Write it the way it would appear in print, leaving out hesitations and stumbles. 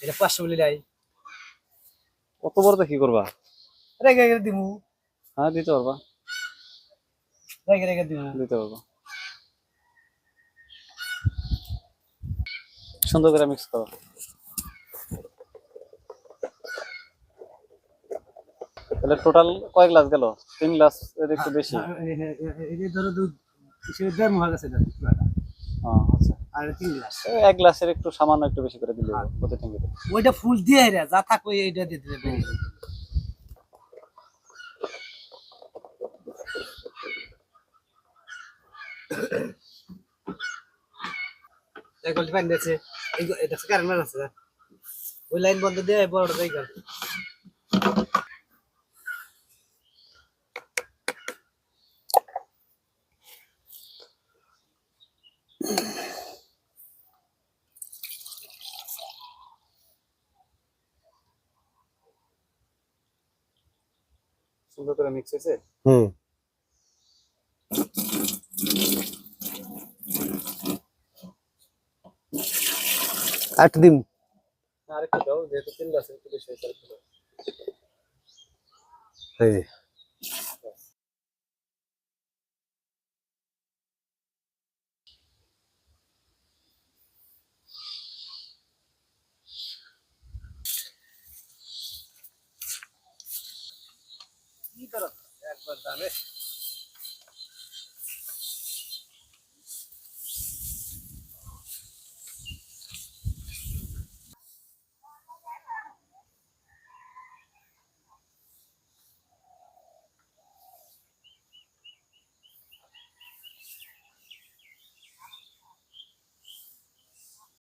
এটা 500 বলি নাই কত বড় কি করবা? রেগে রেগে দিমু হ্যাঁ দিতে পারবা, রেগে রেগে দিমু দিতে পারবা। সুন্দর করে মিক্স করো। তাহলে টোটাল কয় গ্লাস গেল? 3 গ্লাস এর একটু বেশি। এই ধরো দুধ হিসেবে দেড় মহা গেছে এটা পুরাটা। আচ্ছা, আর 3 গ্লাস এক গ্লাসের একটু সামান্য একটু বেশি করে দিলে হবে প্রতি ট্যাঙ্কিতে। ওইটা ফুল দিয়ে রে যা থাকো এইটা দিয়ে দিতে এক গল্প পানি দিয়েছে এটা কারেন্ট মান আছে ওই লাইন বন্ধ দিয়ে বড়টা দেই গেল সুন্দর করে মিক্স হয়েছে। 8 দিন আরেকটু দাও, যেহেতু 3 গ্লাসের একটু বেশি হয়েছে। এই যে কি করো একবার দামে